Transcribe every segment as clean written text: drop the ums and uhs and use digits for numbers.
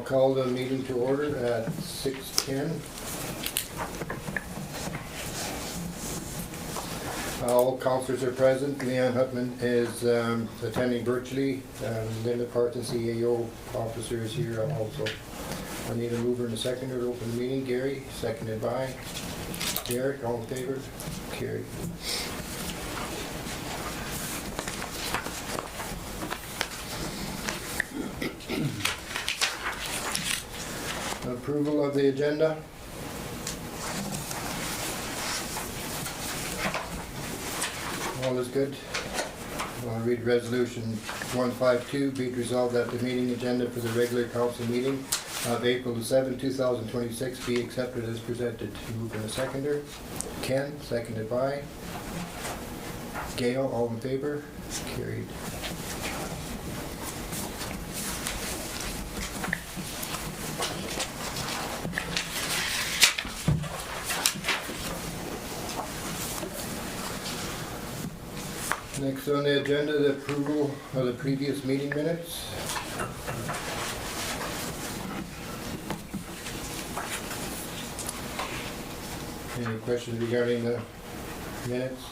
call the meeting to order at 6:10. All councillors are present. Leanne Hutman is attending virtually. Linda Parton, CAO officer, is here also. I need a mover and a seconder to open the meeting. Gary, seconded by Derek. All in favor? Carried. Approval of the agenda. All is good. I'll read resolution 152. Be it resolved that the meeting agenda for the regular council meeting of April 7, 2026 be accepted as presented. Move in a seconder. Ken, seconded by Gail. All in favor? Carried. Next on the agenda, the approval of the previous meeting minutes. Any questions regarding the minutes?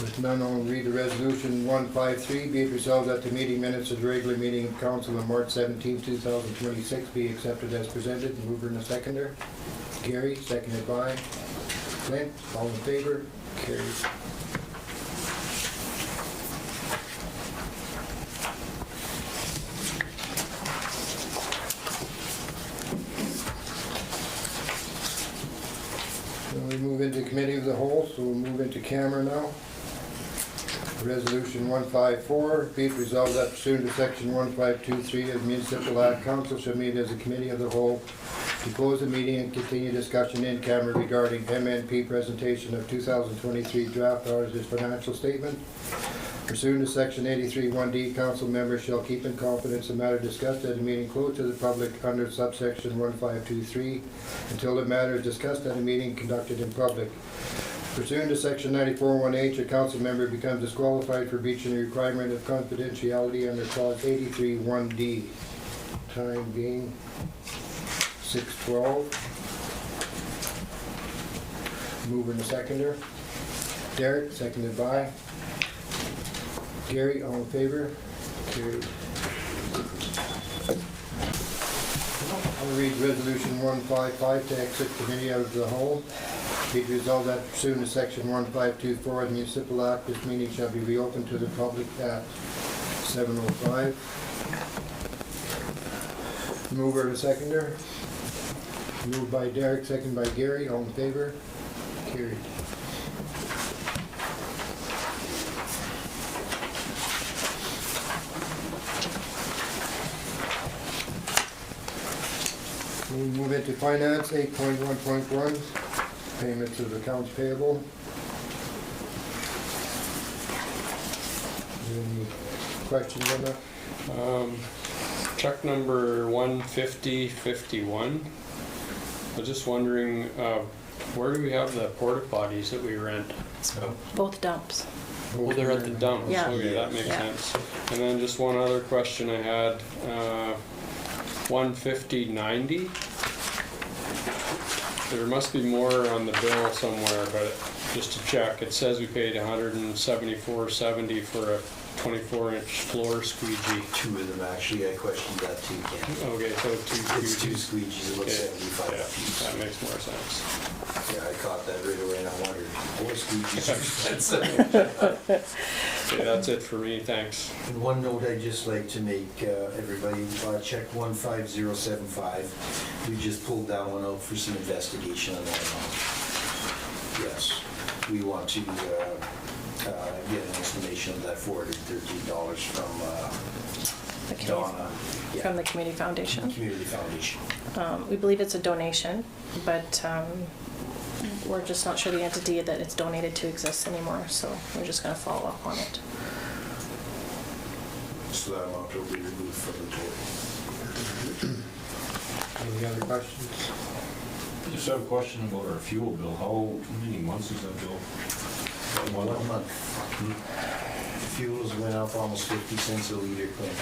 With none, I'll read the resolution 153. Be it resolved that the meeting minutes of the regular meeting of council on March 17, 2026 be accepted as presented. Mover and a seconder. Gary, seconded by Clint. All in favor? Carried. We move into committee of the whole, so we'll move into camera now. Resolution 154, be it resolved that pursuant to section 1523 of the Municipal Act, council shall meet as a committee of the whole to close the meeting and continue discussion in camera regarding MNP presentation of 2023 draft auditor's financial statement. Pursuant to section 83(1)D, council members shall keep in confidence the matter discussed at a meeting closed to the public under subsection 1523 until the matter is discussed at a meeting conducted in public. Pursuant to section 94(1)H, a council member becomes disqualified for breaching the requirement of confidentiality under clause 83(1)D. Time being 6:12. Mover and a seconder. Derek, seconded by Gary. All in favor? Carried. I'll read resolution 155 to exit committee out of the whole. Be it resolved that pursuant to section 1524 of the Municipal Act, this meeting shall be reopened to the public at 7:05. Mover and a seconder. Moved by Derek, second by Gary. All in favor? Carried. We move into finance, 8.1.1, payments of accounts payable. Any questions on that? Check number 15051. I was just wondering, where do we have the porta potties that we rent? Both dumps. Oh, they're at the dumps. Yeah. Okay, that makes Yeah. sense. And then just one other question I had, 15090. There must be more on the bill somewhere, but just to check, it says we paid $174.70 for a 24-inch floor squeegee. Two of them actually, I questioned that too, Ken. Okay, so two It's two squeegees. squeegees, about Okay. 75 Yeah, apiece. that makes more sense. Yeah, I caught that right away and I wondered, boy, squeegees are expensive. Okay, that's it for me, thanks. And one note I'd just like to make, everybody, check 15075. We just pulled that one out for some investigation on that amount. Yes, we want to get an explanation of that $413 from The community- Donna. Yeah, From the Community Foundation. Community Foundation. We believe it's a donation, but we're just not sure the entity that it's donated to exists anymore, so we're just going to follow up on it. So that amount will be removed from the total. Any other questions? I just have a question about our fuel bill. How many months is that bill? 1 month. fuels went up almost 50 cents a liter, Clint.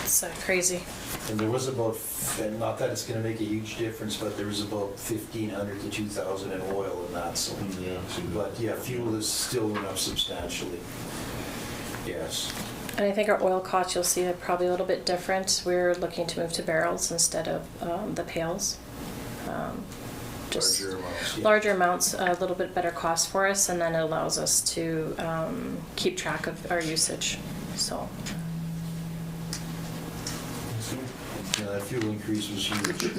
It's crazy. And there was about, and not that it's gonna make a huge difference, but there was about 1,500 to 2,000 in oil and that, so. Yeah, I see that. But yeah, fuel is still went up substantially. Yes. And I think our oil costs, you'll see it probably a little bit different. We're looking to move to barrels instead of the pails. Just Larger amounts, yeah. larger amounts, a little bit better cost for us, and then it allows us to keep track of our usage, so. Yeah, that fuel increase was huge.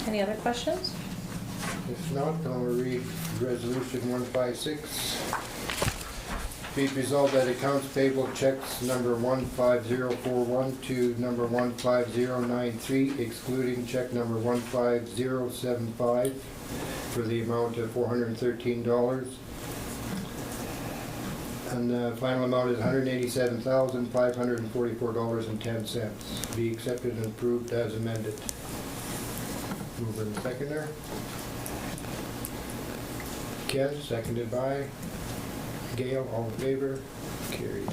Any other questions? If not, I'll read Resolution 156. Be it resolved that accounts payable checks number 15041 to number 15093, excluding check number 15075 for the amount of $413. And the final amount is $187,544.10. Be accepted and approved as amended. Mover and seconder. Ken, seconded by Gail, all in favor, carried.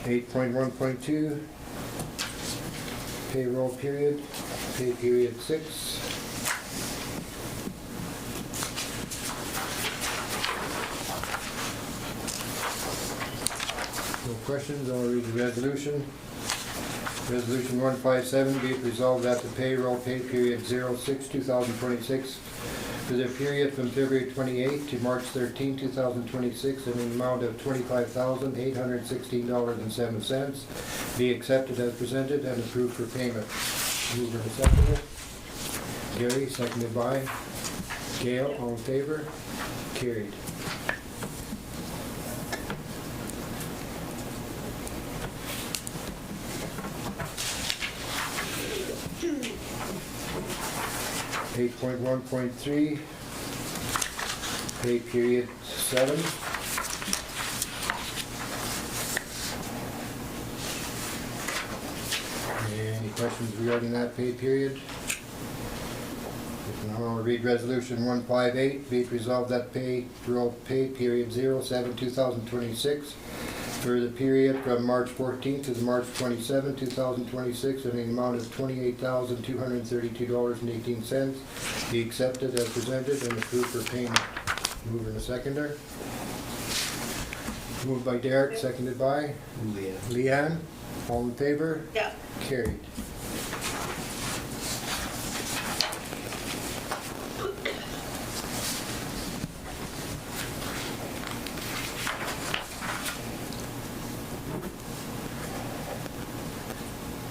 Eight point 1.2, payroll period, pay period 6. No questions, I'll read the resolution. Resolution 157, be it resolved that the payroll pay period 06/2026 for the period from February 28 to March 13, 2026 in an amount of $25,816.07 be accepted as presented and approved for payment. Mover and seconder. Gary, seconded by Gail, all in favor? Carried. Eight point 1.3, pay period 7. Any questions regarding that pay period? If not, I'll read resolution 158, be it resolved that payroll pay period 07/2026 for the period from March 14th to March 27, 2026 in the amount of $28,232.18 be accepted as presented and approved for payment. Mover and a seconder. Moved by Derek, seconded by Leanne. All in favor? Yeah. Carried.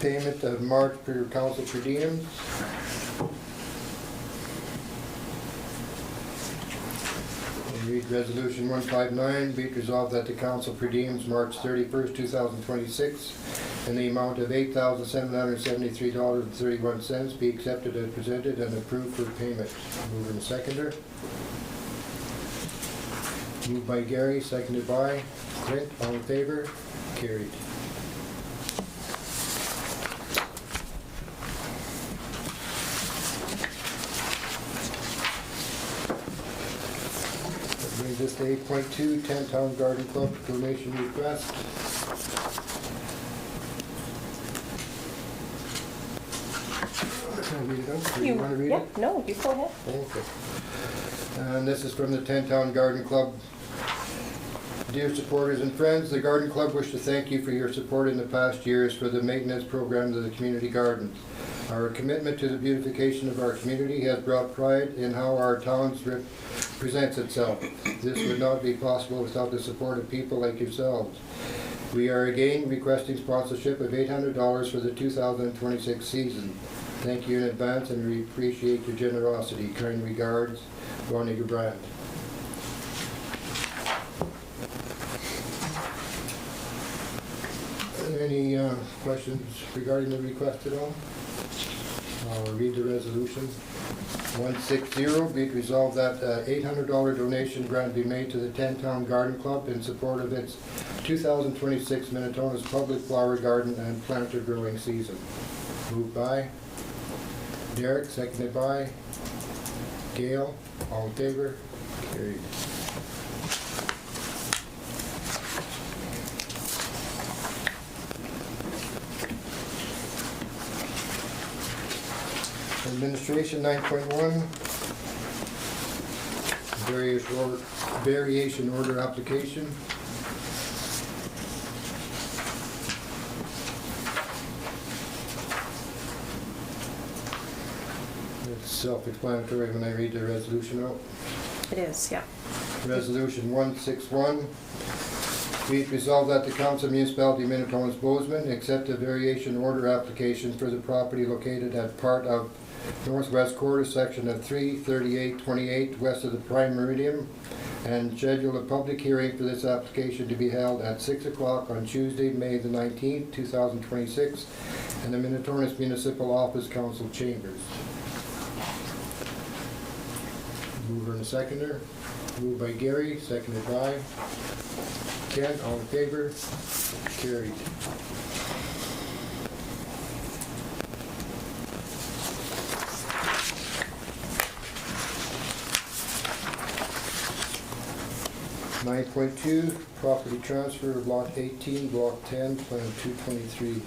Payment of March per council per diems. I'll read resolution 159, be it resolved that the council per diems March 31st, 2026 in the amount of $8,773.31 be accepted as presented and approved for payment. Mover and seconder. Moved by Gary, seconded by Clint, all in favor? Carried. Brings us to 8.2, 10 Town Garden Club donation request. Can I read it out? Do you want to read Yeah, it? no, you go ahead. Okay. And this is from the 10 Town Garden Club. Dear supporters and friends, the Garden Club wish to thank you for your support in the past years for the maintenance programs of the community gardens. Our commitment to the beautification of our community has brought pride in how our town presents itself. This would not be possible without the support of people like yourselves. We are again requesting sponsorship of $800 for the 2026 season. Thank you in advance and we appreciate your generosity. Kind regards, Ronnie Gebrand. Any questions regarding the request at all? I'll read the resolution. 160, be it resolved that $800 donation grant be made to the 10-Town Garden Club in support of its 2026 Minitonas Public Flower Garden and Planter Growing Season. Moved by Derek, seconded by Gail. All in favor? Carried. Administration 9.1, variation order application. It's self-explanatory when I read the resolution out. It is, yeah. Resolution 161, be it resolved that the Council of Municipality Minitonas-Bowsman accept a variation order application for the property located at part of northwest quarter section of 33828 west of the Prime Meridian, and schedule a public hearing for this application to be held at 6 o'clock on Tuesday, May the 19th, 2026, in the Minitonas Municipal Office Council Chambers. Mover and seconder. Moved by Gary, seconded by Ken. All in favor? Carried. Nine point two, property transfer of lot 18, block 10, plan 223.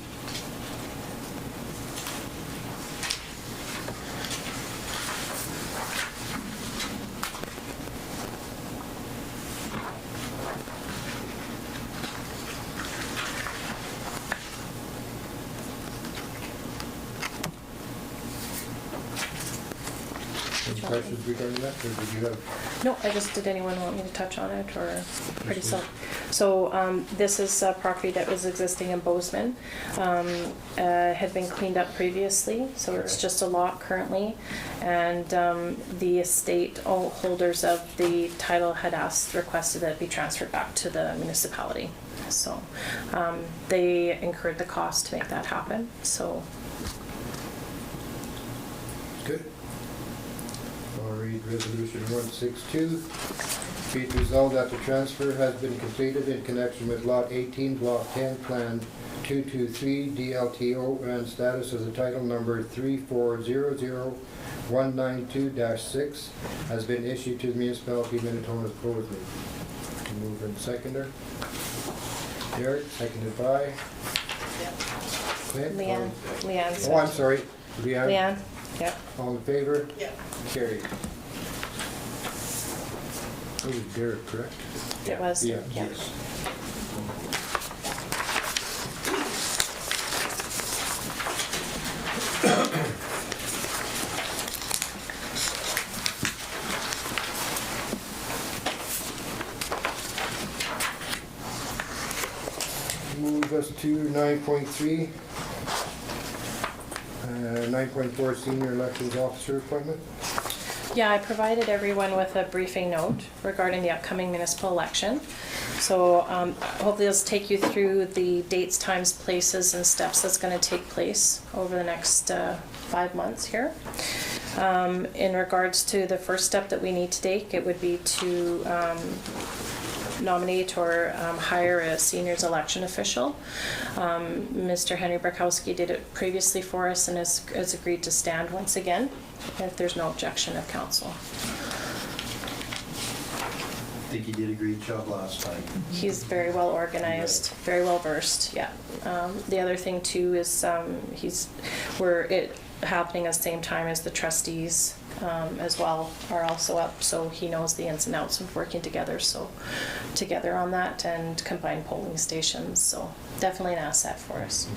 Any questions regarding that, or did you have? No, did anyone want me to touch on it, or pretty so? This is a property that was existing in Bowsman, had been cleaned up previously, so it's just a lot currently. And the estate holders of the title had requested that it be transferred back to the municipality. So they incurred the cost to make that happen, so. Good. I'll read resolution 162. Be it resolved that the transfer has been completed in connection with lot 18, block 10, plan 223, DLTO, and status of the title number 3400192-6 has been issued to the municipality of Minitonas-Bowsman. Mover and seconder. Derek, seconded by Clint. Leanne. Oh, I'm sorry. Leanne, yep. All in favor? Yeah. Carried. That was Derek, correct? It was? Yeah. Yes. Move us to 9.3. 9.4 senior elections officer appointment. Yeah, I provided everyone with a briefing note regarding the upcoming municipal election. So hopefully this will take you through the dates, times, places, and steps that's going to take place over the next 5 months here. In regards to the first step that we need to take, it would be to nominate or hire a seniors election official. Mr. Henry Brakowski did it previously for us and has agreed to stand once again if there's no objection of council. I think he did a great job last time. He's very well organized, very well versed, yeah. The other thing too is happening at the same time as the trustees as well are also up, so he knows the ins and outs of working together on that, and combined polling stations, so definitely an asset for us.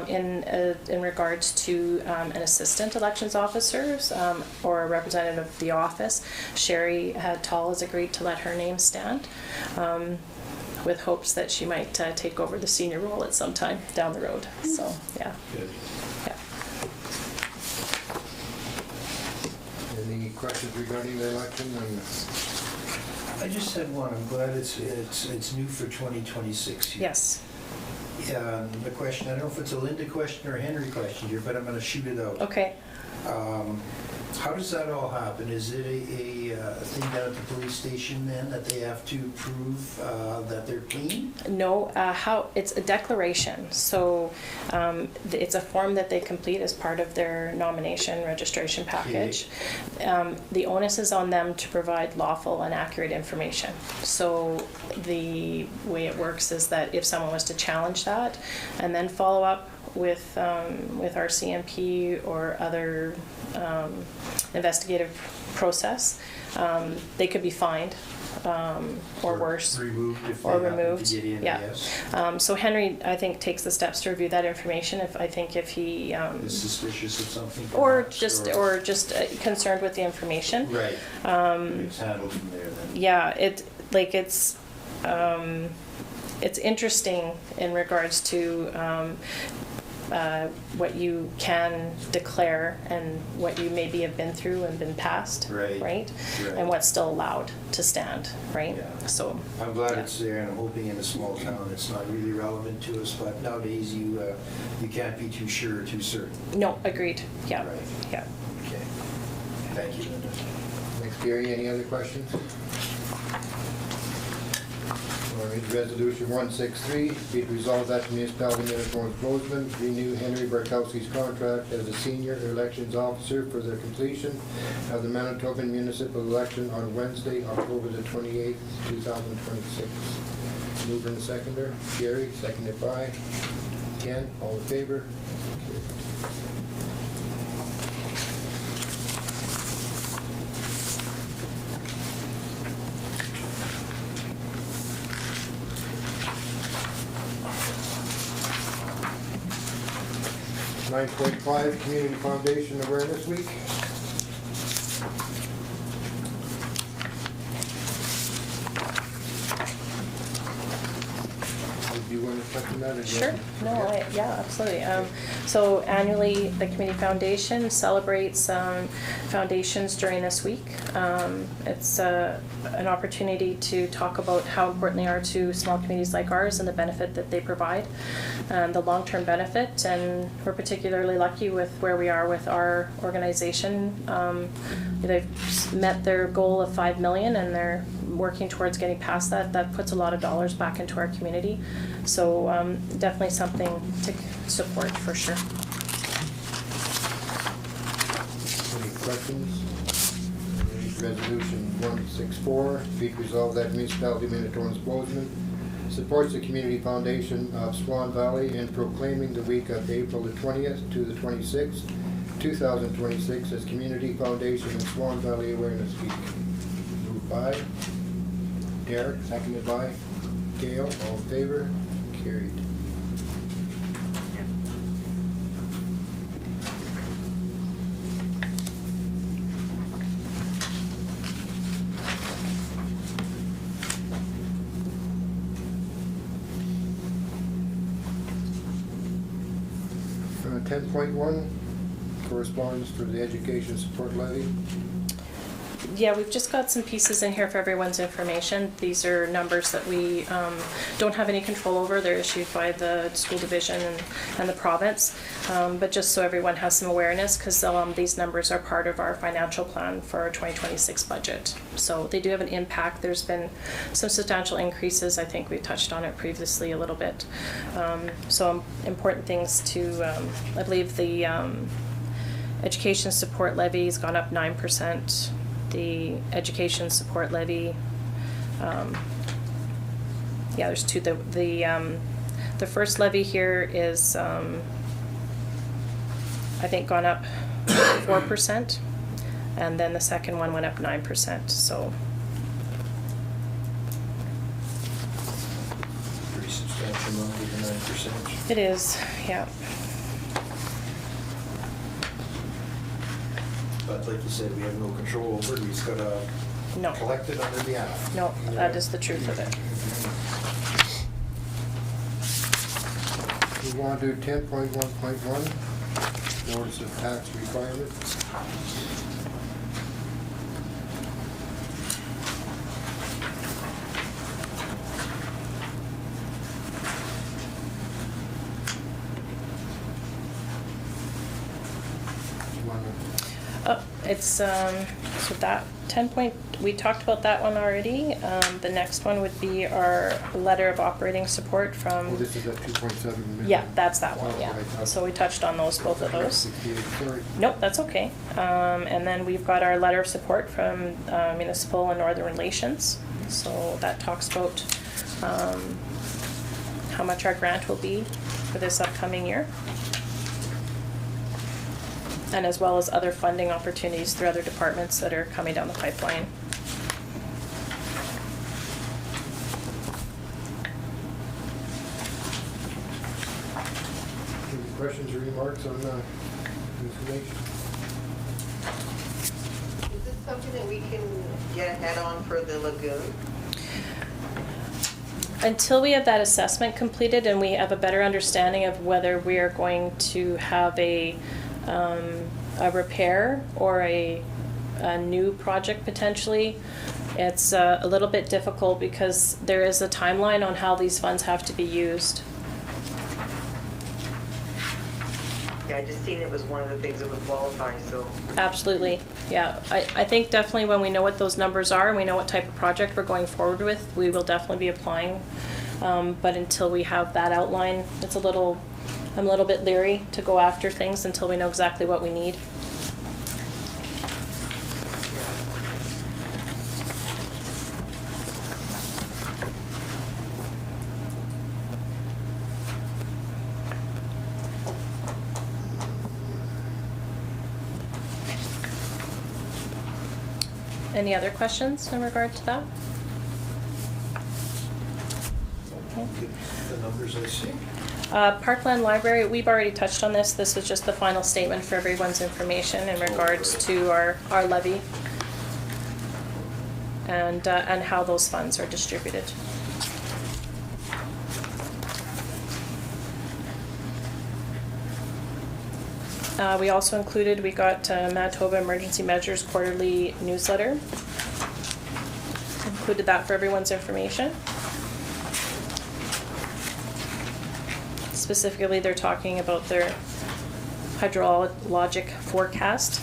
In regards to an assistant elections officer or a representative of the office, Sherry Tall has agreed to let her name stand, with hopes that she might take over the senior role at some time down the road. So yeah. Good. Yeah. Any questions regarding the election? I just had one. I'm glad it's new for 2026. Yes. The question, I don't know if it's a Linda question or a Henry question here, but I'm gonna shoot it out. Okay. How does that all happen? Is it a thing down at the police station then, that they have to prove that they're clean? No, it's a declaration. So it's a form that they complete as part of their nomination registration package. The onus is on them to provide lawful and accurate information. So the way it works is that if someone was to challenge that and then follow up with our CMP or other investigative process, they could be fined or worse. Removed if they Or happen removed, to get in, yeah. yes? So Henry, I think, takes the steps to review that information if he Is suspicious of something or perhaps, just concerned with the information. Right. It's handled from there then. Yeah, it's interesting in regards to what you can declare and what you maybe have been through and been past, Right. right? And what's still allowed to stand, right? Yeah. So I'm glad yeah. it's there, and I'm hoping in a small town it's not really relevant to us, but nowadays you can't be too sure or too certain. No, agreed. Yeah, Right. yeah. Okay. Thank you, Linda. Thanks, Gary. Any other questions? All right, resolution 163, be it resolved that the municipality Minitonas-Bowsman renew Henry Barkowski's contract as a senior elections officer for the completion of the Manitoban municipal election on Wednesday, October the 28th, 2026. Mover and seconder, Gary, seconded by Ken, all in favor? 9.5, Community Foundation Awareness Week. Do you want to touch on that again? Sure. No, yeah, absolutely. So annually, the Community Foundation celebrates foundations during this week. It's an opportunity to talk about how important they are to small communities like ours and the benefit that they provide, and the long-term benefit. And we're particularly lucky with where we are with our organization. They've met their goal of 5 million, and they're working towards getting past that. That puts a lot of dollars back into our community. So definitely something to support for sure. Any questions? Resolution 164, be it resolved that municipality Minitonas-Bowsman supports the Community Foundation of Swan Valley in proclaiming the week of April the 20th to the 26th, 2026 as Community Foundation of Swan Valley Awareness Week. Moved by Derek, seconded by Gail, all in favor? Carried. Uh, 10.1, correspondence for the education support levy. Yeah, we've just got some pieces in here for everyone's information. These are numbers that we don't have any control over. They're issued by the school division and the province. But just so everyone has some awareness, because these numbers are part of our financial plan for our 2026 budget. So they do have an impact. There's been some substantial increases. I think we touched on it previously a little bit. So important things to, I believe the education support levy has gone up 9%. The education support levy, yeah, there's two. The first levy here is, I think, gone up 4%, and then the second one went up 9%. So Pretty substantial number, the 9%. it is, yeah. But like you said, we have no control over it, we just gotta No, collect it on their behalf. no, that is the truth of it. We want to do 10.1.1, notice of tax requirements. on It's, so that 10 point, we talked about that one already. The next one would be our letter of operating support the, from. this is at 2.7 million? Yeah, that's that one, Oh, yeah. right. So we touched on those, both of those. 68, sorry. Nope, that's okay. And then we've got our letter of support from Municipal and Northern Relations. So that talks about how much our grant will be for this upcoming year. And as well as other funding opportunities through other departments that are coming down the pipeline. Any questions or remarks on information? Is this something that we can get ahead on for the lagoon? Until we have that assessment completed and we have a better understanding of whether we are going to have a repair or a new project potentially, it's a little bit difficult because there is a timeline on how these funds have to be used. Yeah, I just seen it was one of the things that would qualify, so. Absolutely, yeah. I think definitely when we know what those numbers are and we know what type of project we're going forward with, we will definitely be applying. But until we have that outline, I'm a little bit leery to go after things until we know exactly what we need. Any other questions in regard to that? Okay. The numbers I see. Parkland Library, we've already touched on this. This was just the final statement for everyone's information in regards to our levy and how those funds are distributed. We also included, we got Manitoba Emergency Measures quarterly newsletter. Included that for everyone's information. Specifically, they're talking about their hydrologic forecast.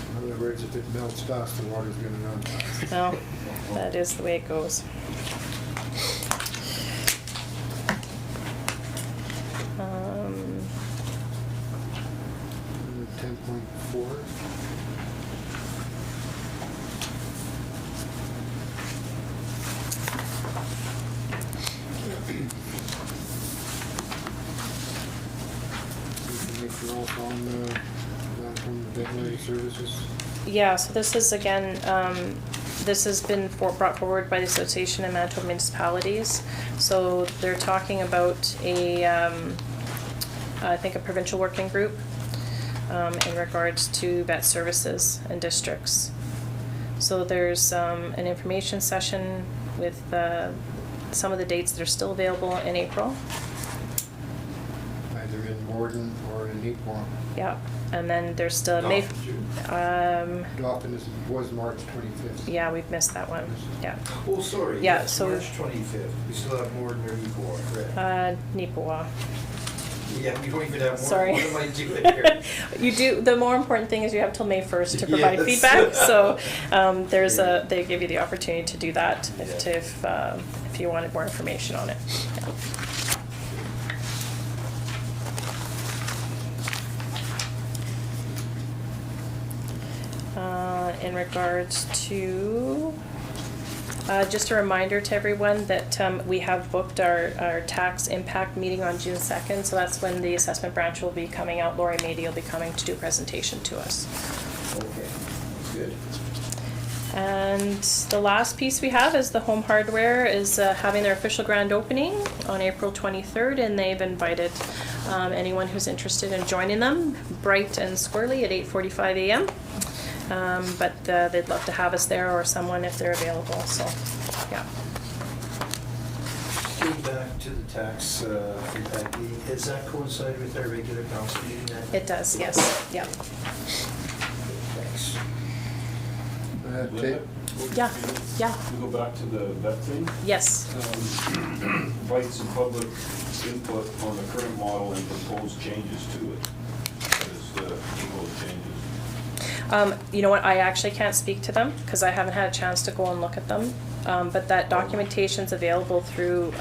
In other words, if it melts fast, the water's gonna run fast. No, that is the way it goes. 10.4. Information also on that from veterinary services. Yeah, so this is again, this has been brought forward by the Association of Manitoba Municipalities. So they're talking about I think a provincial working group in regards to vet services and districts. So there's an information session with some of the dates that are still available in April. Either in Morden or in Neepawa. Yeah, and then there's still May. Dauphin was March 25th. Yeah, we've missed that one. Yeah. Oh, sorry. Yeah, yes, so- March 25th. We still have more than Equal, correct? Neepawa. Yeah, we don't even have more. Sorry. What am I doing here? You do. The more important thing is you have till May 1st to provide Yes. feedback. So they give you the opportunity to do that if you wanted more information on it. In regards to, just a reminder to everyone that we have booked our tax impact meeting on June 2nd, so that's when the assessment branch will be coming out. Lori Mady will be coming to do a presentation to us. Okay, good. And the last piece we have is the Home Hardware is having their official grand opening on April 23rd, and they've invited anyone who's interested in joining them, bright and squirrely at 8:45 a.m. But they'd love to have us there or someone if they're available, so, yeah. Getting back to the tax impact meeting, does that coincide with our regular council meeting? It does, yes, yeah. Thanks. Yeah, yeah, We go back to the vet thing. yes. Invites and public input on the current model and proposed changes to it. What is the proposed changes? You know what, I actually can't speak to them because I haven't had a chance to go and look at them. But that documentation's available through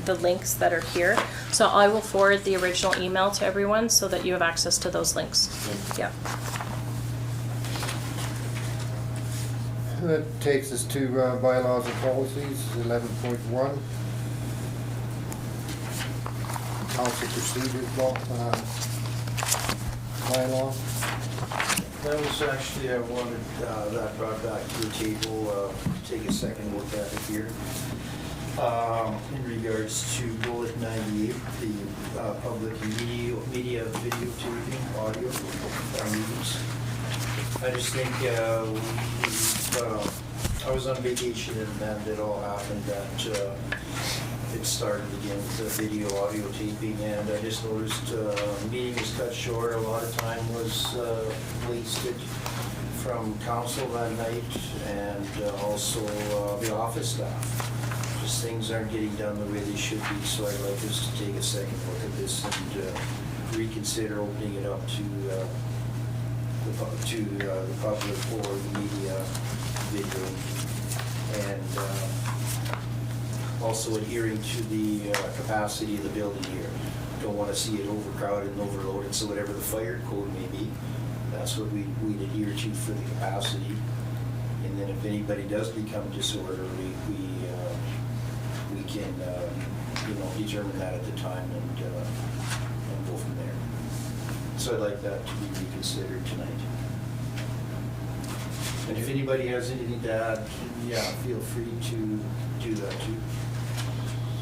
the links that are here. So I will forward the original email to everyone so that you have access to those links. Yeah. That takes us to bylaws and policies, 11.1. Council procedures law, bylaw. That was actually, I wanted that brought back to the table, take a second look at it here. In regards to bullet 98, the public media videotaping audio meetings. I just think I was on vacation and then it all happened that it started again with the video audio taping, and I just noticed the meeting was cut short. A lot of time was wasted from council that night and also the office staff. Just things aren't getting done the way they should be, so I'd like us to take a second look at this and reconsider opening it up to the public for the media video, and also adhering to the capacity of the building here. Don't want to see it overcrowded and overloaded, so whatever the fire code may be, that's what we'd adhere to for the capacity. And then if anybody does become disorderly, we can determine that at the time and go from there. So I'd like that to be reconsidered tonight. And if anybody has anything to add, yeah, feel free to do that too.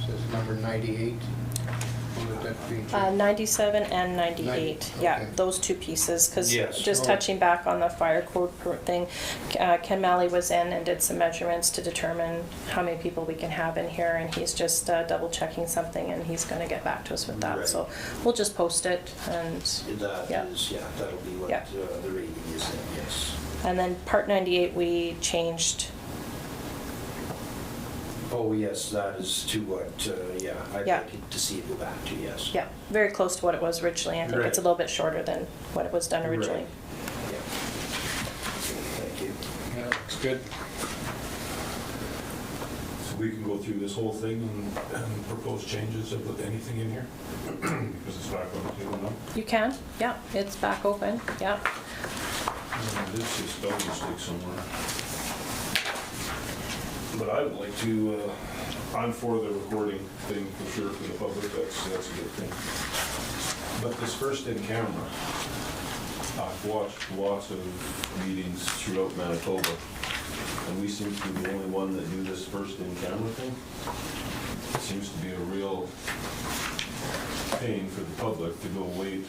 Says number 98. What would that be? 97 and 98, yeah, okay. those two pieces, because Yes. just touching back on the fire code thing, Ken Malley was in and did some measurements to determine how many people we can have in here, and he's just double checking something, and he's going to get back to us with that. Right. So we'll just post it, and That yeah. is, that'll be what Yeah. the rating is then, yes. And then part 98 we changed. Oh, yes, that is to what, I'd Yeah. like to see it go back to, yes. Yeah, very close to what it was originally. I think it's a Right. little bit shorter than what it was done originally. Right. Yeah. Thank you. Yeah, looks good. So we can go through this whole thing and propose changes of anything in here? Because it's back on the table now. You can, yeah, it's back open, yeah. This is spell mistake somewhere. But I would like to, I'm for the recording thing for sure for the public, that's a good thing. But this first in camera, I've watched lots of meetings throughout Manitoba, and we seem to be the only one that do this first in camera thing. It seems to be a real pain for the public to go wait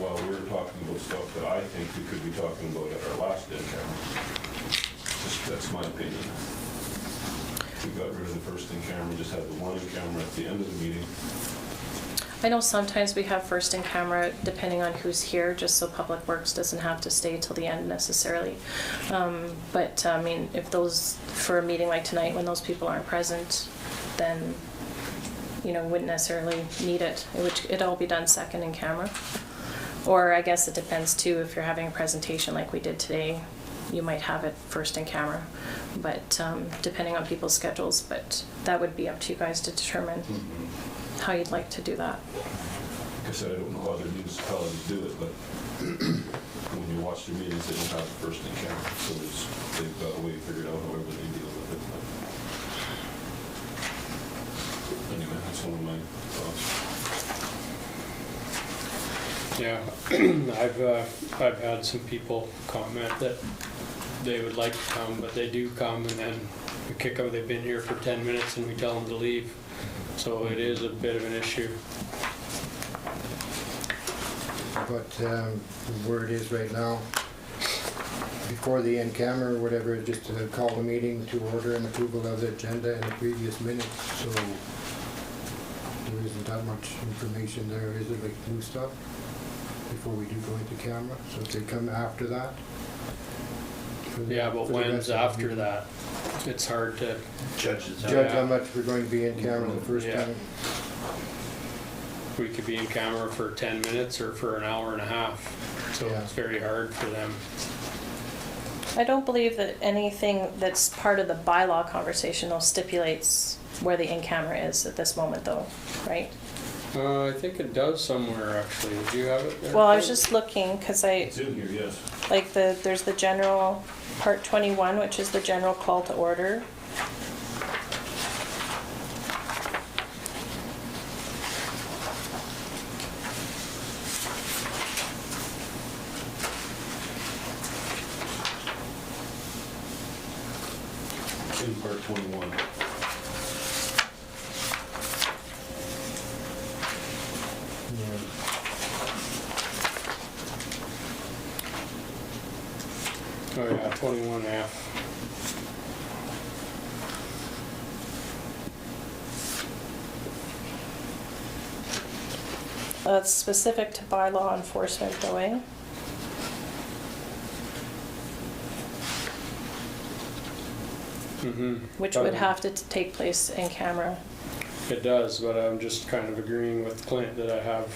while we're talking about stuff that I think we could be talking about at our last in camera. Just, that's my opinion. We got rid of the first in camera, just had the one in camera at the end of the meeting. I know sometimes we have first in camera depending on who's here, just so Public Works doesn't have to stay till the end necessarily. But I mean, if those, for a meeting like tonight, when those people aren't present, then, wouldn't necessarily need it. It'd all be done second in camera. Or I guess it depends too, if you're having a presentation like we did today, you might have it first in camera, but depending on people's schedules, but that would be up to you guys to determine how you'd like to do that. Like I said, I don't know how other municipalities do it, but when you watch their meetings, they don't have the first in camera, so they've got a way figured out however they deal with it. But anyway, that's one of my thoughts. Yeah, I've had some people comment that they would like to come, but they do come and then we kick them, they've been here for 10 minutes and we tell them to leave. So it is a bit of an issue. But where it is right now, before the in camera or whatever, just to call the meeting to order and approval of the agenda and the previous minutes, so there isn't that much information there, is it, like new stuff, before we do go into camera? So if they come after that, Yeah, but for the when's rest of the after meeting. that? It's hard to, Judges. Judge how much we're going to be in camera the first Yeah. time. we could be in camera for 10 minutes or for an hour and a half. So Yeah. it's very hard for them. I don't believe that anything that's part of the bylaw conversation though stipulates where the in-camera is at this moment though, right? I think it does somewhere actually. Do you have it there? Well, I was just looking, cause It's in here, yes. like there's the general, part 21, which is the general call to order. In part 21. Oh yeah, 21F. It's specific to bylaw enforcement though, eh? Mm-hmm. Which would have to take place in camera. It does, but I'm just kind of agreeing with Clint that I have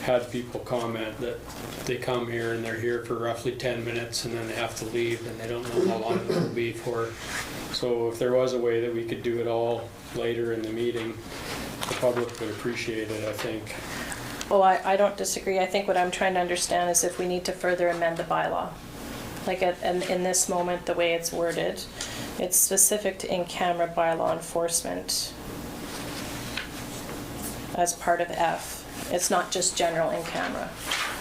had people comment that they come here and they're here for roughly 10 minutes and then they have to leave and they don't know how long it'll be for. So if there was a way that we could do it all later in the meeting, the public would appreciate it, I think. Oh, I don't disagree. I think what I'm trying to understand is if we need to further amend the bylaw. Like in this moment, the way it's worded, it's specific to in-camera bylaw enforcement as part of F. It's not just general in-camera.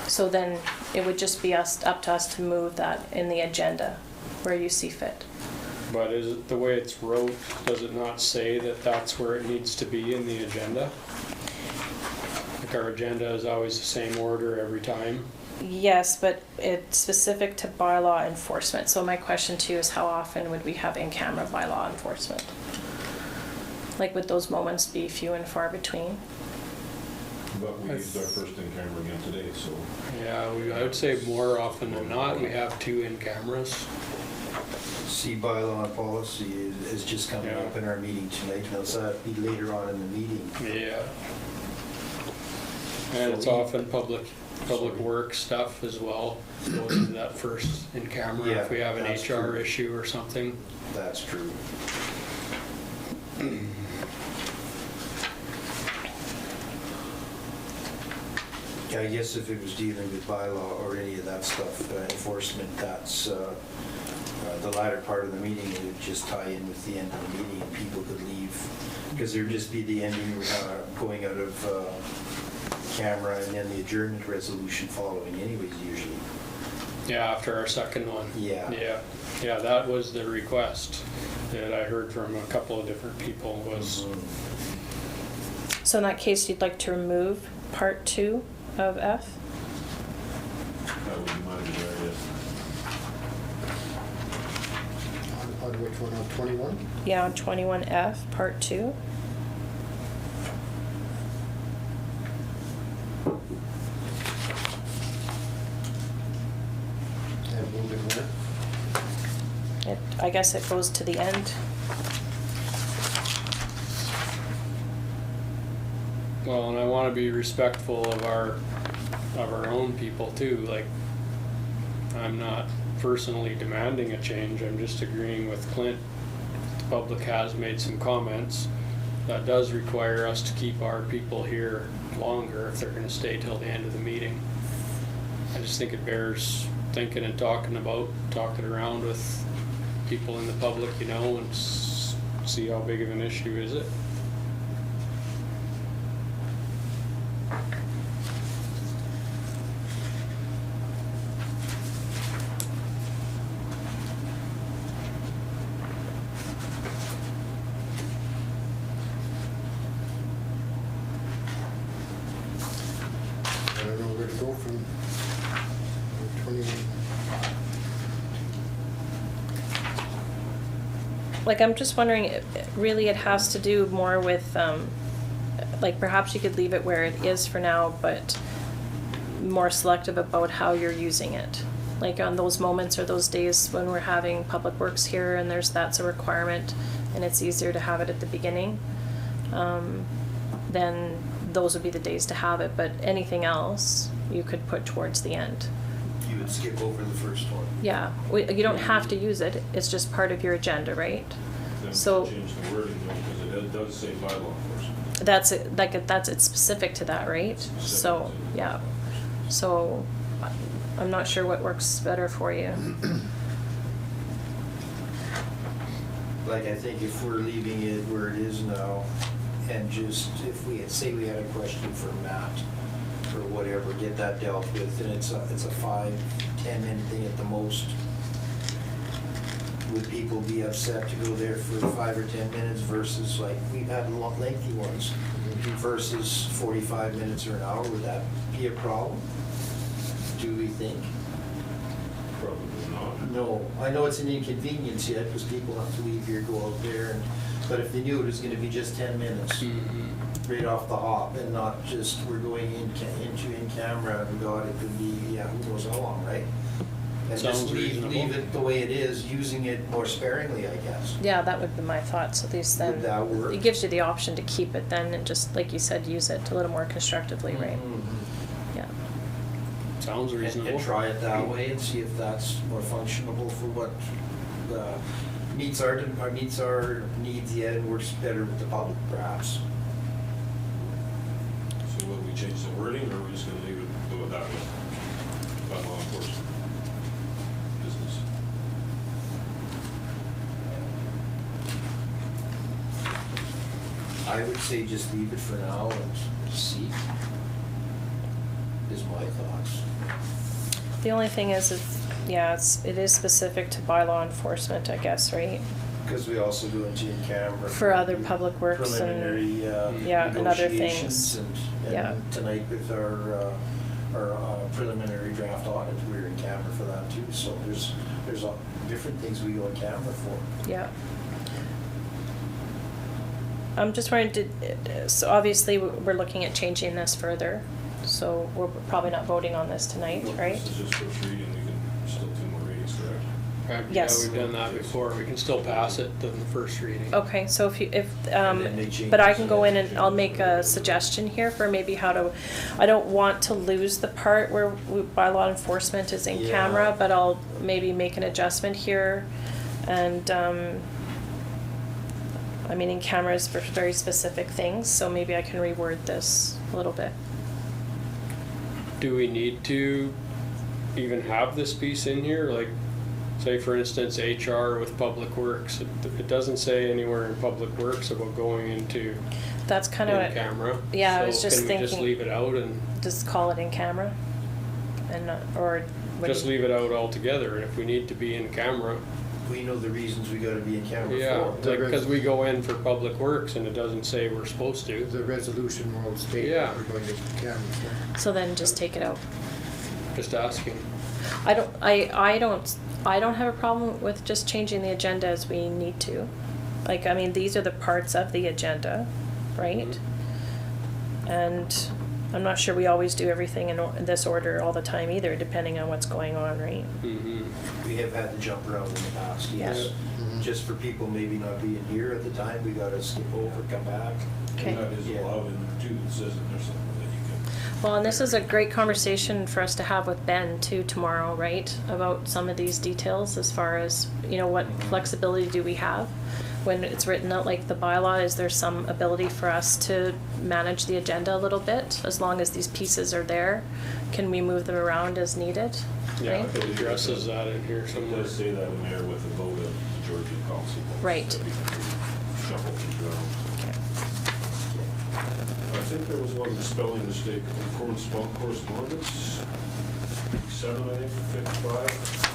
So then it would just be up to us to move that in the agenda where you see fit. But is it the way it's wrote, does it not say that that's where it needs to be in the agenda? Like our agenda is always the same order every time. Yes, but it's specific to bylaw enforcement. So my question to you is how often would we have in-camera bylaw enforcement? Like would those moments be few and far between? But we used our first in camera again today, so. Yeah, I would say more often than not, we have 2 in cameras. See, bylaw and policy is just coming Yeah. up in our meeting tonight, and it'll be later on in the meeting. Yeah. And it's often public works stuff as well, goes into that first in camera Yeah, if we have an that's HR true. issue or something. That's true. Yeah, I guess if it was dealing with bylaw or any of that stuff, enforcement, that's the latter part of the meeting, it would just tie in with the end of the meeting and people could leave. Because there'd just be the ending, going out of camera and then the adjournment resolution following anyways usually. Yeah, after our second one. Yeah. Yeah, that was the request that I heard from a couple of different people was, Mhm. So in that case, you'd like to remove part 2 of F? That would be my desire, yes. On which one, on 21? Yeah, on 21F, part 2. And move it where? I guess it goes to the end. well, and I want to be respectful of our own people too. Like, I'm not personally demanding a change, I'm just agreeing with Clint. The public has made some comments. That does require us to keep our people here longer if they're gonna stay till the end of the meeting. I just think it bears thinking and talking around with people in the public, you know, and see how big of an issue is it. I don't know where to go from 21. Like, I'm just wondering, really it has to do more with, like, perhaps you could leave it where it is for now, but more selective about how you're using it. like on those moments or those days when we're having public works here and that's a requirement and it's easier to have it at the beginning, then those would be the days to have it, but anything else you could put towards the end. You would skip over the first one. Yeah, you don't have to use it, it's just part of your agenda, right? Then So- we change the wording though, because it does say bylaw enforcement. It's specific to that, right? So, yeah, so I'm not sure what works better for you. Like, I think if we're leaving it where it is now, and just, if we had, say we had a question for Matt, or whatever, get that dealt with, and it's a 5-10 minute thing at the most. Would people be upset to go there for 5 or 10 minutes versus, like, we've had lengthy ones, versus 45 minutes or an hour? Would that be a problem? Do we think? Probably not. No, I know it's an inconvenience yet, because people have to leave here, go out there, but if they knew it was gonna be just 10 minutes, right off the hop, and not just, we're going into in-camera, and God, it could be, yeah, who knows how long, right? And Sounds just leave reasonable. it the way it is, using it more sparingly, I guess. Yeah, that would be my thoughts, at least then. Would that work? It gives you the option to keep it then and just, like you said, use it a little more constructively, right? Mhm. Yeah. Sounds reasonable. And try it that way and see if that's more functionable for what meets our needs yet and works better with the public, perhaps. So will we change the wording, or are we just gonna leave it, go with that one? Bylaw enforcement. Business. I would say just leave it for now and see, is my thoughts. The only thing is, it is specific to bylaw enforcement, I guess, right? Because we also go into in-camera. For other public works and- preliminary, yeah, and other negotiations things. and Yeah. tonight with our preliminary draft audit, we're in camera for that too. So there's different things we go in camera for. Yeah. I'm just trying to, so obviously we're looking at changing this further, so we're probably not voting on this tonight, right? This is just first reading, we can still do more readings, correct? Yes. Yeah, we've done that before. We can still pass it than the first reading. Okay, so And then they change but I it. can go in and I'll make a suggestion here for maybe how to, I don't want to lose the part where bylaw enforcement is in Yeah. camera, but I'll maybe make an adjustment here. And, I mean, in cameras for very specific things, so maybe I can reword this a little bit. Do we need to even have this piece in here? Like, say for instance, HR with Public Works. It doesn't say anywhere in Public Works about going into That's kind of, in-camera. yeah, I was just So can we just thinking- leave it out and just call it in camera? And, or. what do just you- leave it out altogether? And if we need to be in camera, We know the reasons we gotta be in camera yeah, for. like, because we go in for Public Works and it doesn't say we're supposed to. The resolution will state Yeah. that we're going to camera. So then just take it out. Just asking. I don't have a problem with just changing the agenda as we need to. Like, I mean, these are the parts of the agenda, right? Mhm. And I'm not sure we always do everything in this order all the time either, depending on what's going on, right? Mm-hmm. We have had to jump around in the past, yes. Yeah. Mhm. Just for people maybe not being here at the time, we gotta skip over, come back. Okay. And that is Yeah. allowed in there too, it says in there something that you can. Well, and this is a great conversation for us to have with Ben too tomorrow, right? About some of these details as far as, what flexibility do we have? When it's written out like the bylaw, is there some ability for us to manage the agenda a little bit? As long as these pieces are there, can we move them around as needed? Yeah, Right? it addresses that in here It somewhere. does say that in there with the vote of the Georgian Council. Right. That we can shuffle things around. I think there was one spelling mistake on correspondence, 7, I think, 55.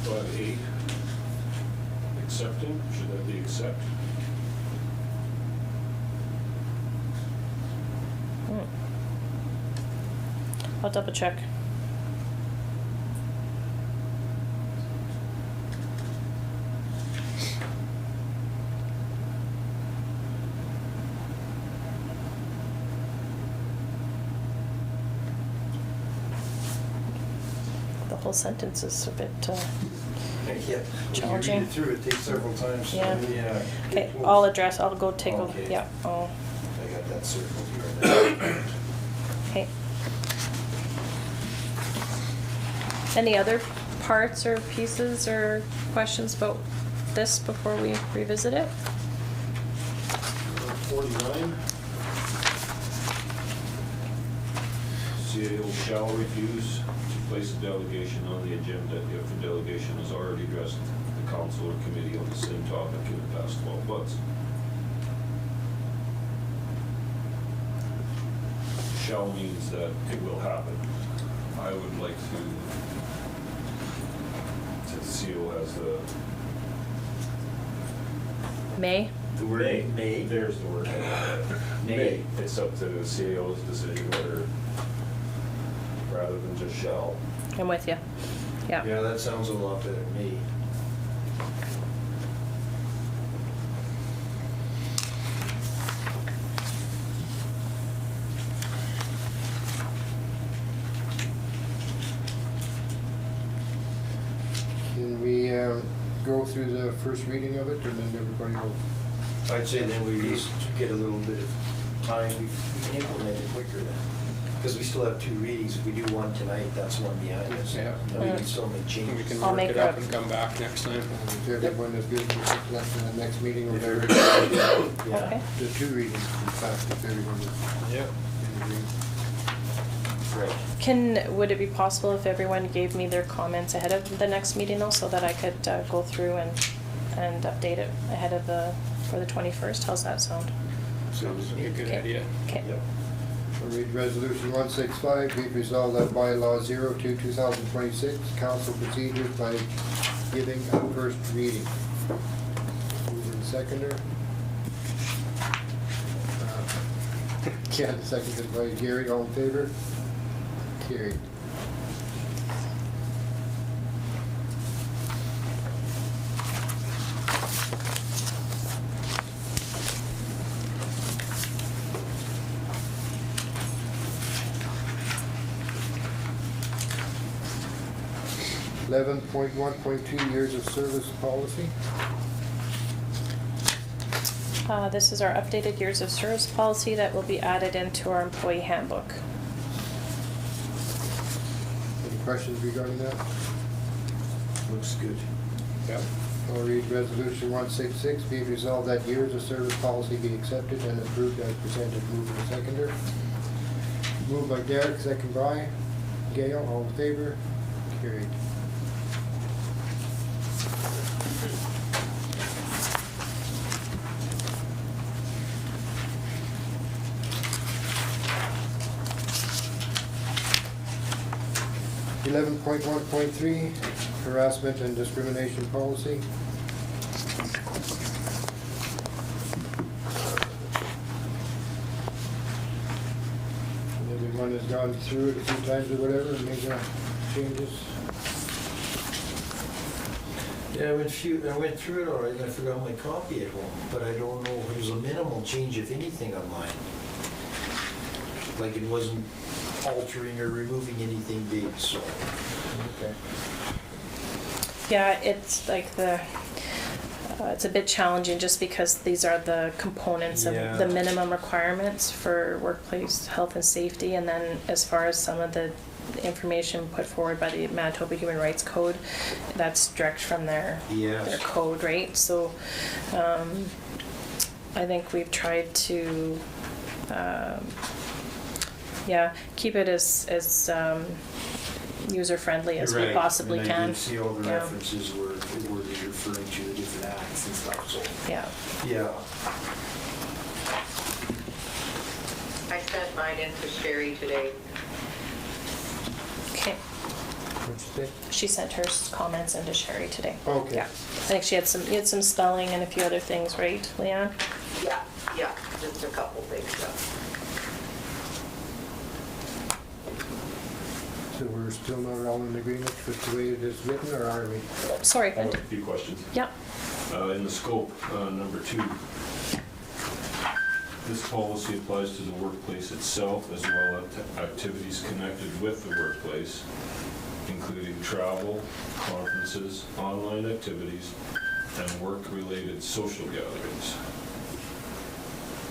5A, accepting, should that be accept? I'll double check. couple sentences a bit, Yeah. When you Challenging. read it through, it takes several times. Yeah. Yeah. okay, I'll go take a, Okay. yeah, oh, I got that circled here. okay. Any other parts or pieces or questions about this before we revisit it? 49. CAO shall refuse to place a delegation on the agenda if the delegation has already addressed the council or committee on the same topic in the past 12 months. Shall means that it will happen. I would like to, since CO has the May? The word may. There's the word. May. It's up to the CAO's decision whether, rather than just shall. I'm with you. Yeah. Yeah, that sounds a lot better to me. Can we go through the first reading of it, and then everybody will... I'd say then we at least get a little bit of time, we can implement it quicker then. Because we still have 2 readings, if we do one tonight, that's one behind us. Yeah. And we can still make We changes. can I'll work make it up a- and come back next time. If everyone is good, we'll left in the next meeting or whatever. Yeah. Okay. The 2 readings, in fact, if everyone is Yep. in agreement. Right. Would it be possible if everyone gave me their comments ahead of the next meeting though, so that I could go through and update it ahead of for the 21st? How's that sound? Sounds like a good Okay. idea. Okay. Yep. I'll read Resolution 165, be it resolved that bylaw 02/2026, council procedures by giving a first reading. Mover and seconder. Ken, seconded by Gary, all in favor? Carried. $11.1.2 years of service policy. This is our updated years of service policy that will be added into our employee handbook. Any questions regarding that? Looks good. Yep. I'll read Resolution 166, be it resolved that years of service policy be accepted and approved as presented. Mover and seconder. Moved by Derek, second by Gail, all in favor? Carried. $11.1.3 harassment and discrimination policy. Everyone has gone through it a few times or whatever and made changes. Yeah, I went through it all right, and I forgot my copy at home, but I don't know, there's a minimal change, if anything, on mine. Like it wasn't altering or removing anything big, so. Okay. Yeah, it's like it's a bit challenging just because these are the components of Yeah. the minimum requirements for workplace health and safety, and then as far as some of the information put forward by the Manitoba Human Rights Code, that's direct from their Yes. code, right? So I think we've tried to keep it as user-friendly as we Right. possibly And I can. did see all the Yeah. references were referring to the different acts and stuff, so. Yeah. Yeah. I sent mine in to Sherry today. Okay. What'd you say? She sent her comments into Sherry today. Okay. Yeah. I think you had some spelling and a few other things, right, Leanne? Yeah, just a couple things, so. So we're still not all in agreement with the way it is written, or are we? Sorry. I have a few questions. Yeah. In the scope, number 2, this policy applies to the workplace itself as well as activities connected with the workplace, including travel, conferences, online activities, and work-related social gatherings.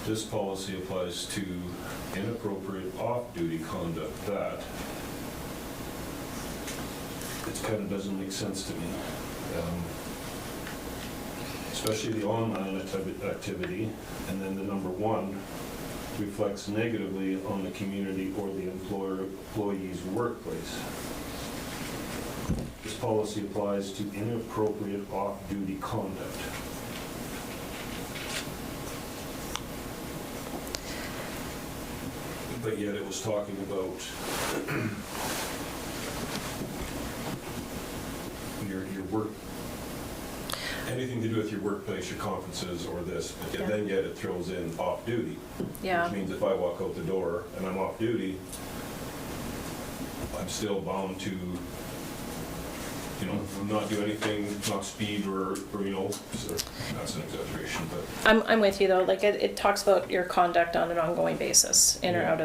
This policy applies to inappropriate off-duty conduct that, it kind of doesn't make sense to me. Especially the online activity, and then the number 1 reflects negatively on the community or the employee's workplace. This policy applies to inappropriate off-duty conduct. But yet it was talking about your work, anything to do with your workplace, your conferences or this, and then yet it throws in off-duty. Yeah. Which means if I walk out the door and I'm off-duty, I'm still bound to, not do anything, not speed or that's an exaggeration, but. I'm with you though, like it talks about your conduct on an ongoing basis, in or Yeah. out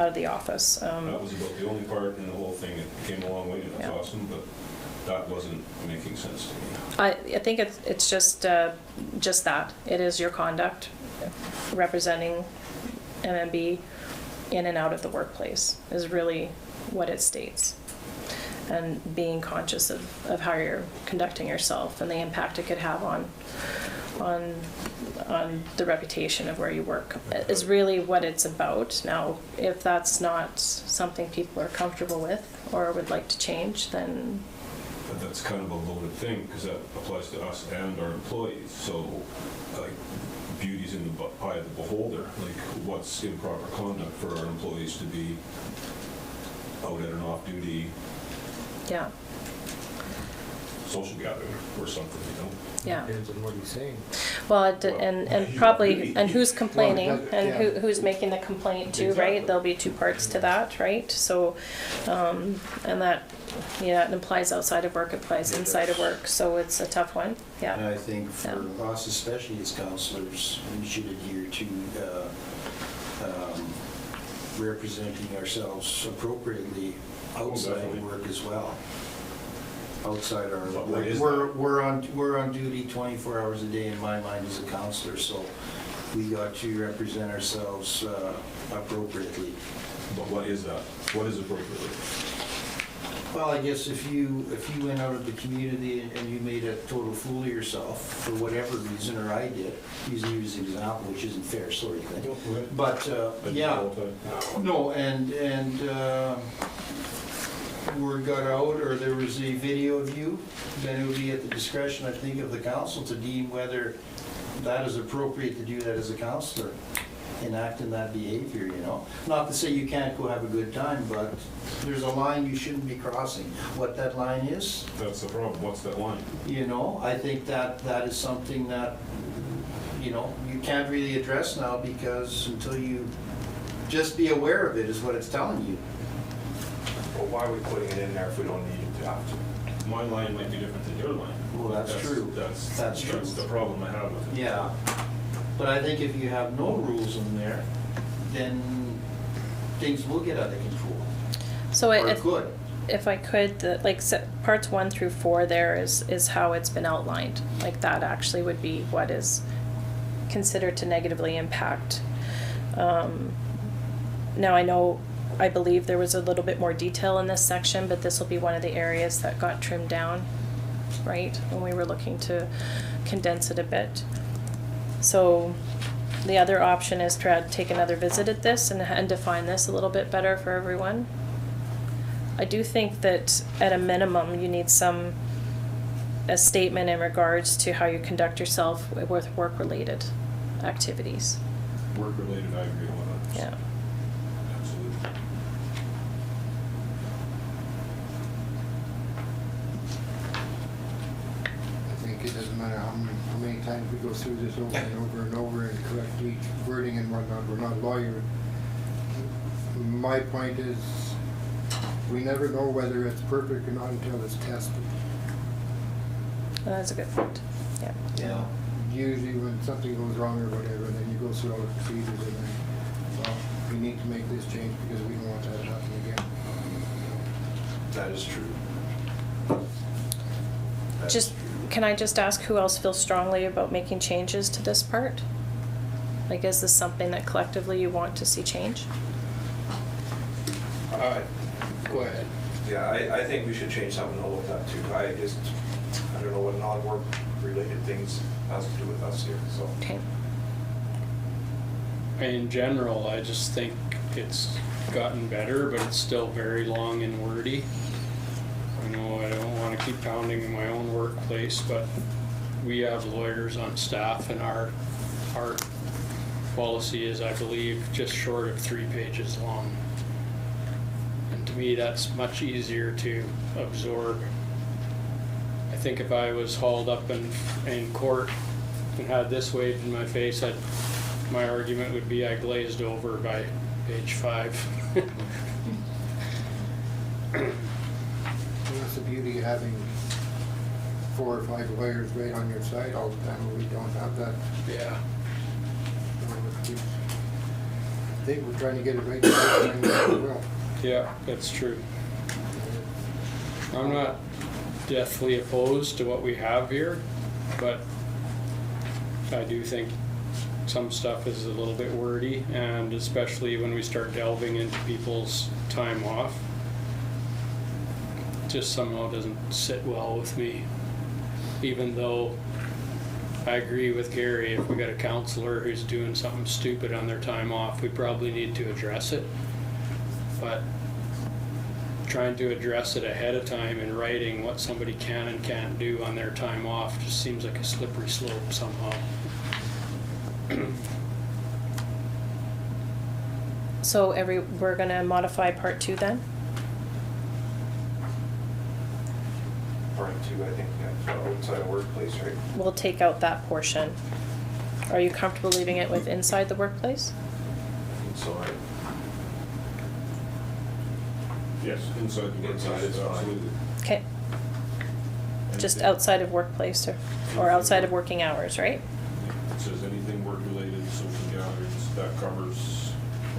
of the office. That was about the only part in the whole thing. It came a long way and it's Yeah. awesome, but that wasn't making sense to me. I think it's just that. It is your conduct representing MMB in and out of the workplace is really what it states. And being conscious of how you're conducting yourself and the impact it could have on the reputation of where you work is really what it's about. Now, if that's not something people are comfortable with or would like to change, then... But that's kind of a loaded thing, because that applies to us and our employees. So, like, beauty's in the eye of the beholder. Like, what's improper conduct for our employees to be out at an off-duty Yeah, social gathering or something, yeah. Depends on what he's saying. Well, Well, and you probably, agree. and who's complaining, Well, and yeah. who's making the complaint too, Exactly. right? There'll be two parts to that, right? So, and that, it implies outside of work, it implies inside of work, so it's a tough one, And yeah. I think for us, especially as counselors, we should adhere to representing ourselves appropriately outside definitely. of work as well. Outside our, But what is we're on duty 24 hours a day in my mind as a counselor, so we got to represent ourselves appropriately. But what is that? What is appropriately? Well, I guess if you went out of the community and you made a total fool of yourself for whatever reason, or I did, using you as an example, which isn't fair, sorry, Clint. But, yeah, no, and word got out, or there was a video of you, then it would be at the discretion, I think, of the council to deem whether that is appropriate to do that as a counselor, enacting that behavior, Not to say you can't go have a good time, but there's a line you shouldn't be crossing. What that line is, That's the problem. What's that line? I think that is something that, you can't really address now, because until you just be aware of it is what it's telling you. Well, why are we putting it in there if we don't need it to have to? My line might be different than your line. Well, that's true. That's true. the problem I have with it. Yeah, but I think if you have no rules in there, then things will get out of control. So Or it could. if I could, parts 1 through 4 there is how it's been outlined. Like that actually would be what is considered to negatively impact. Now I believe there was a little bit more detail in this section, but this will be one of the areas that got trimmed down, right? When we were looking to condense it a bit. So the other option is to take another visit at this and define this a little bit better for everyone. I do think that at a minimum, you need a statement in regards to how you conduct yourself with work-related activities. Work-related, I agree with that. Yeah. Absolutely. I think it doesn't matter how many times we go through this over and over and over and correct each wording and whatnot, we're not lawyers. My point is, we never know whether it's perfect or not until it's tested. That's a good point. Yeah. Yeah. Usually when something goes wrong or whatever, then you go through all the procedures and then, well, we need to make this change because we don't want that to happen again. That is true. That is Just, true. can I just ask who else feels strongly about making changes to this part? Like, is this something that collectively you want to see change? Go ahead. Yeah, I think we should change something to look at too. I don't know what non-work related things has to do with us here, so. Okay. In general, I just think it's gotten better, but it's still very long and wordy. I know I don't want to keep pounding in my own workplace, but we have lawyers on staff, and our policy is, I believe, just short of 3 pages long. And to me, that's much easier to absorb. I think if I was hauled up in court and had this waved in my face, my argument would be I glazed over by page 5. That's the beauty of having 4 or 5 lawyers right on your side all the time. We don't have that. Yeah. I think we're trying to get it right the first time as well. Yeah, that's true. I'm not deathly opposed to what we have here, but I do think some stuff is a little bit wordy, and especially when we start delving into people's time off, it just somehow doesn't sit well with me. Even though I agree with Gary, if we got a counselor who's doing something stupid on their time off, we probably need to address it. But trying to address it ahead of time in writing what somebody can and can't do on their time off just seems like a slippery slope somehow. So we're gonna modify part 2 then? Part 2, I think, yeah, outside of workplace, right? We'll take out that portion. Are you comfortable leaving it with inside the workplace? So, Yes, inside the Inside is workplace, fine. absolutely. Okay, just Anything- outside of workplace or outside of working hours, right? It says anything work-related, social gatherings, that covers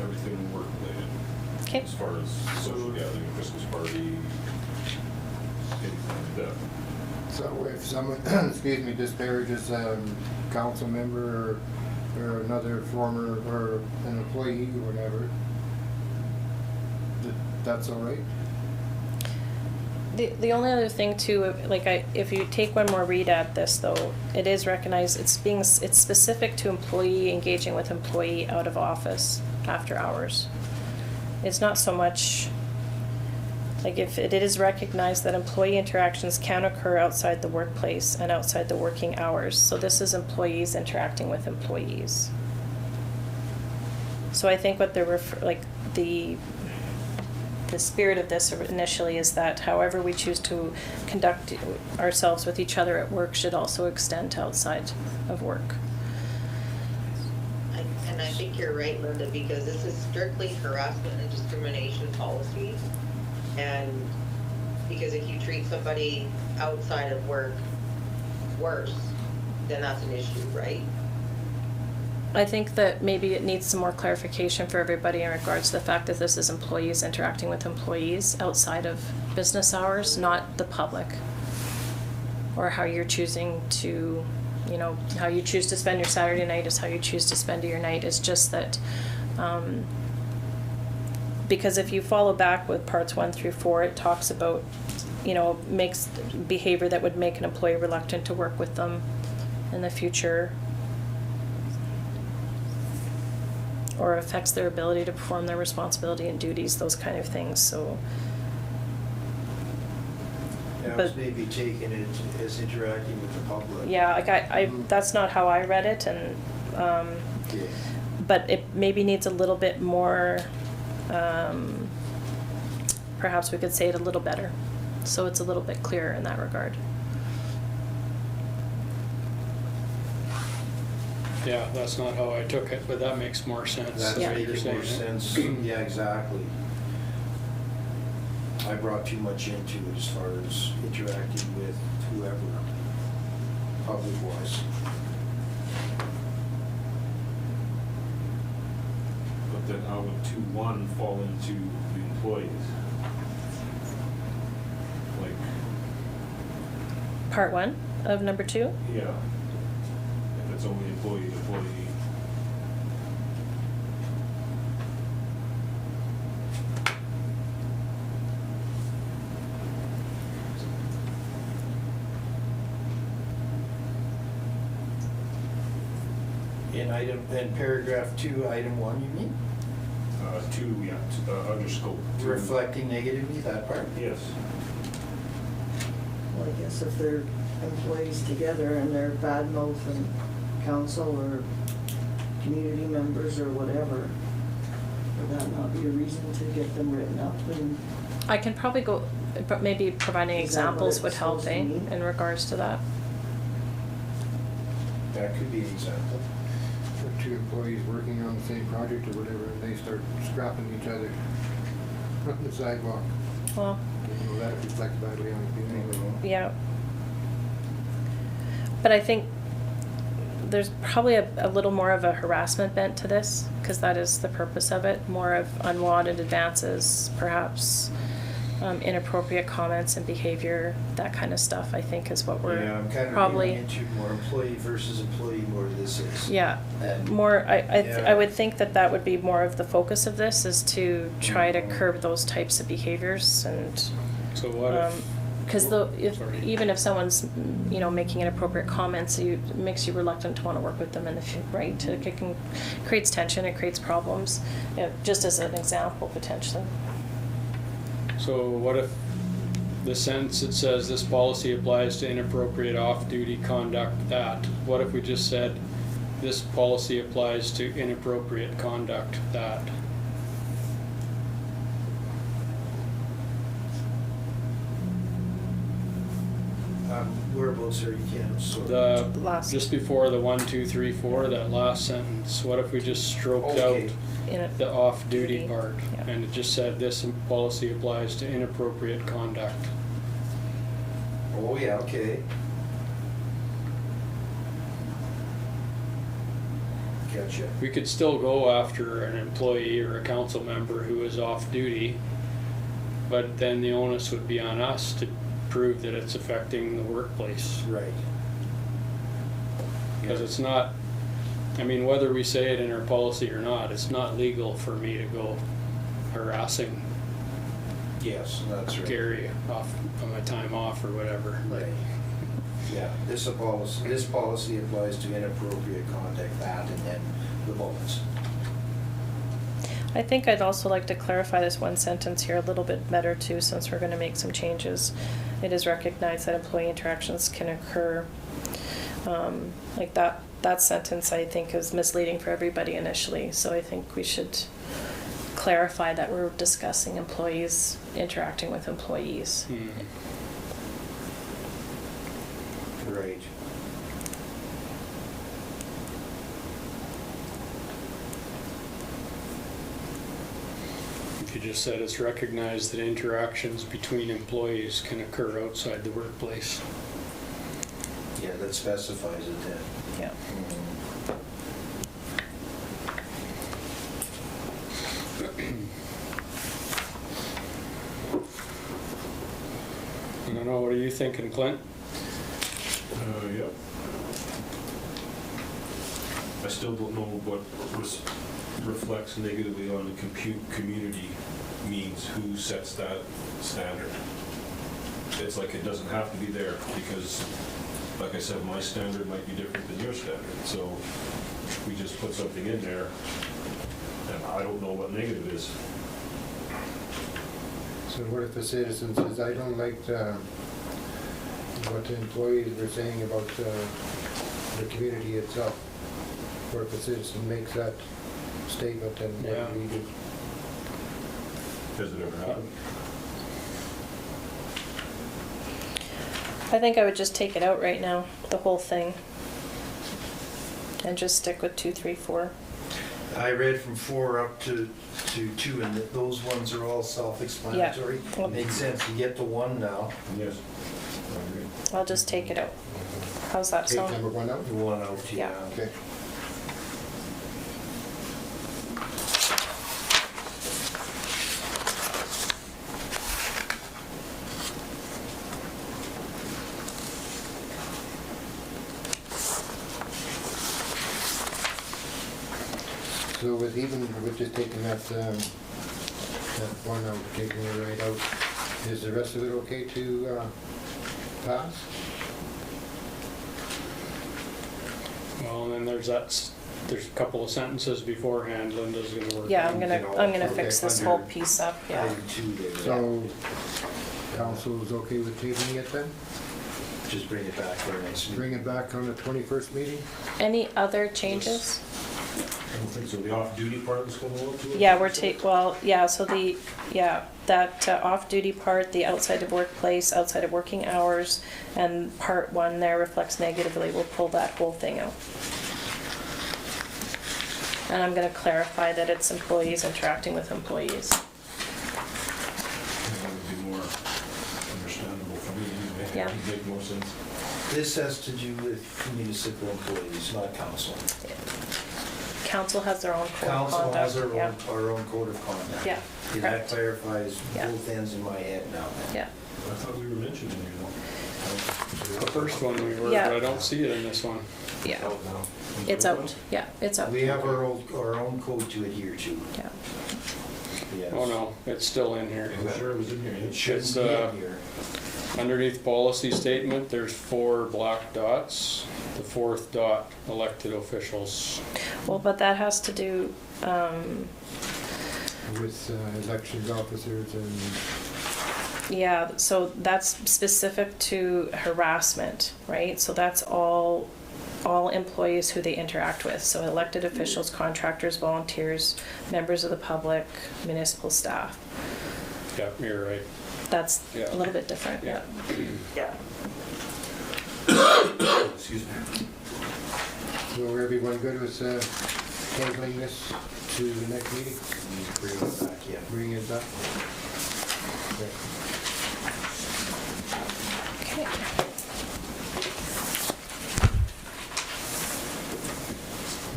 everything work-related. Okay, As far as social gathering, Christmas party, anything like that. So if someone, excuse me, disparages a council member or another former or an employee or whatever, that's all right? the only other thing too, like if you take one more read at this though, it is recognized, it's specific to employee engaging with employee out of office after hours. It's not so much, like if it is recognized that employee interactions can occur outside the workplace and outside the working hours. So this is employees interacting with employees. So I think what they're the spirit of this initially is that however we choose to conduct ourselves with each other at work should also extend to outside of work. And I think you're right, Linda, because this is strictly harassment and discrimination policy. And because if you treat somebody outside of work worse, then that's an issue, right? I think that maybe it needs some more clarification for everybody in regards to the fact that this is employees interacting with employees outside of business hours, not the public. Or how you're choosing to, how you choose to spend your Saturday night is how you choose to spend your night. It's just that, because if you follow back with parts 1 through 4, it talks about, makes behavior that would make an employee reluctant to work with them in the future, or affects their ability to perform their responsibility and duties, those kind of things, so. I was maybe taking it as interacting with the public. Yeah, like that's not how I read it, and, Yeah. but it maybe needs a little bit more, perhaps we could say it a little better, so it's a little bit clearer in that regard. Yeah, that's not how I took it, but that makes more sense. That's the way you're making more saying it. sense. Yeah, exactly. I brought too much into it as far as interacting with whoever, public-wise. But then how would 2.1 fall into the employees? Part 1 of number 2? Yeah. If it's only employee to employee. In paragraph 2, item 1, you mean? Two, yeah, under scope. Two. Reflecting negatively, that part? Yes. Well, I guess if they're employees together and they're bad mouthing council or community members or whatever, would that not be a reason to get them written up? And I can probably go, but maybe providing Is that what examples it's would help, supposed to mean? in regards to that. That could be an example. For two employees working on the same project or whatever, and they start scrapping each other on the sidewalk. Well, You know, that reflects badly on the community. yeah. But I think there's probably a little more of a harassment bent to this, because that is the purpose of it, more of unwanted advances, perhaps inappropriate comments and behavior, that kind of stuff, I think is what we're Yeah, I'm kind of probably. leaning into more employee versus employee more this is. Yeah, And- more, I Yeah. would think that would be more of the focus of this, is to try to curb those types of behaviors and, So what if? because Sorry. even if someone's, making inappropriate comments, it makes you reluctant to want to work with them in the future, right? It creates tension, it creates problems, just as an example, potentially. So what if the sentence that says this policy applies to inappropriate off-duty conduct that? What if we just said this policy applies to inappropriate conduct that? Whereabouts are you, Ken? So- The, Last. just before the 1, 2, 3, 4, that last sentence, what if we just stroked Okay. out In a- the off-duty Duty, part? yeah. And it just said this policy applies to inappropriate conduct. Oh, yeah, okay. Gotcha. We could still go after an employee or a council member who is off-duty, but then the onus would be on us to prove that it's affecting the workplace. Right. Because it's not, I mean, whether we say it in our policy or not, it's not legal for me to go harassing Yes, that's right. Gary off on my time off or whatever. Right. Yeah, this policy applies to inappropriate conduct, that, and then the bullets. I think I'd also like to clarify this one sentence here a little bit better too, since we're gonna make some changes. It is recognized that employee interactions can occur. Like that sentence, I think, is misleading for everybody initially, so I think we should clarify that we're discussing employees interacting with employees. Right. If you just said it's recognized that interactions between employees can occur outside the workplace. Yeah, that specifies it then. Yeah. I don't know, what are you thinking, Clint? Yep. I still don't know what reflects negatively on the community means, who sets that standard. It's like it doesn't have to be there because, like I said, my standard might be different than your standard. So we just put something in there and I don't know what negative is. So what if the citizen says, I don't like what the employees were saying about the community itself? Or if the citizen makes that statement, then what Yeah. do we do? Has it ever happened? I think I would just take it out right now, the whole thing. And just stick with 2, 3, 4. I read from 4 up to 2, and those ones are all self-explanatory. Yeah. Makes sense, you get to 1 now. Yes. I agree. I'll just take it out. How's that Take sound? number 1 out? 1 out, Yeah. yeah. Okay. So with just taking that one out, taking it right out, is the rest of it okay to pass? Well, and then there's there's a couple of sentences beforehand Linda's gonna work. Yeah, on. I'm gonna Okay, fix this under whole piece up, yeah. Item 2 there. So, council is okay with tabling it then? Just bring it back for our next meeting. Bring it back on the 21st meeting? Any other changes? I don't think so. The off-duty part is going to look to it? Yeah, so that off-duty part, the outside of workplace, outside of working hours, and part 1 there reflects negatively, we'll pull that whole thing out. And I'm gonna clarify that it's employees interacting with employees. That would be more understandable for me. Yeah. It would make more sense. This has to do with municipal employees, not council. Council has their own code of Council conduct. has Yeah. our own code of conduct. Yeah, Okay, correct. that clarifies Yeah. both ends in my head now. Yeah, I thought we were mentioning it. The first one we were, Yeah. but I don't see it in this one. yeah, Out now. it's out, yeah, it's out. We have our own code to adhere to. Yeah. Yes. Oh no, it's still in here. I'm sure it was in here. It shouldn't It's, be in here. Underneath policy statement, there's 4 black dots. The 4th dot, elected officials. Well, but that has to do, With elections officers and, yeah, so that's specific to harassment, right? So that's all employees who they interact with. So elected officials, contractors, volunteers, members of the public, municipal staff. Yeah, you're right. That's Yeah. a little bit different, yeah. Yeah. Excuse me. so everyone good with tabling this to the next meeting? Bring it back, yeah. Bring it back? Okay. Okay.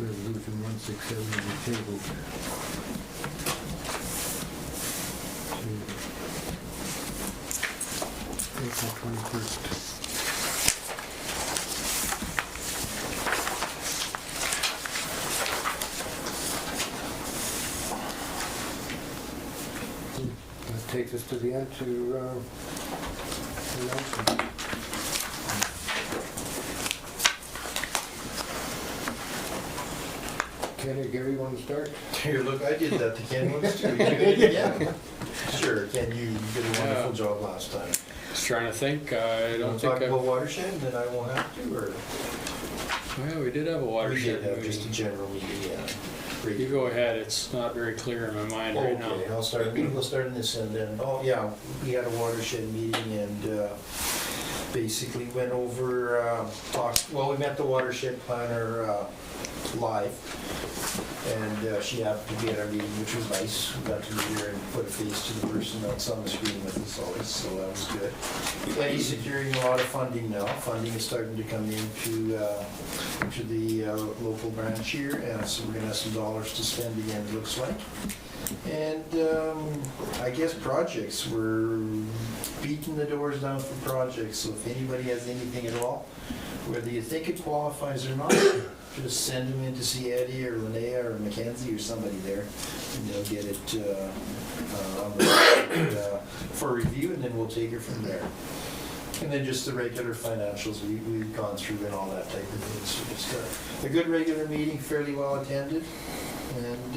Resolution 167 will be tabled. To April 21st. That takes us to the end to announcement. Ken or Gary want to start? Here, look, I did that to Ken once too. You do it again. Sure, Ken, you did a wonderful Yeah. job last time. Just trying to think, I You don't want to think talk I... about watershed, then I won't have to, or? Well, we did have a We watershed did have just a meeting. general meeting, yeah. Great. You go ahead, it's not very clear in my mind right now. Okay, we'll start in this end then. Oh, yeah, we had a watershed meeting and basically went over, we met the watershed planner live. And she happened to be at our meeting, which was nice. We got to meet her and put a face to the person that's on the screen with us always, so that was good. He's securing a lot of funding now. Funding is starting to come into the local branch here, and so we're gonna have some dollars to spend again, it looks like. And I guess projects, we're beating the doors down for projects, so if anybody has anything at all, whether you think it qualifies or not, just send them in to see Eddie or Linnea or Mackenzie or somebody there, and they'll get it on the for review, and then we'll take it from there. And then just the regular financials we've gone through and all that type of thing. So just a good regular meeting, fairly well attended, and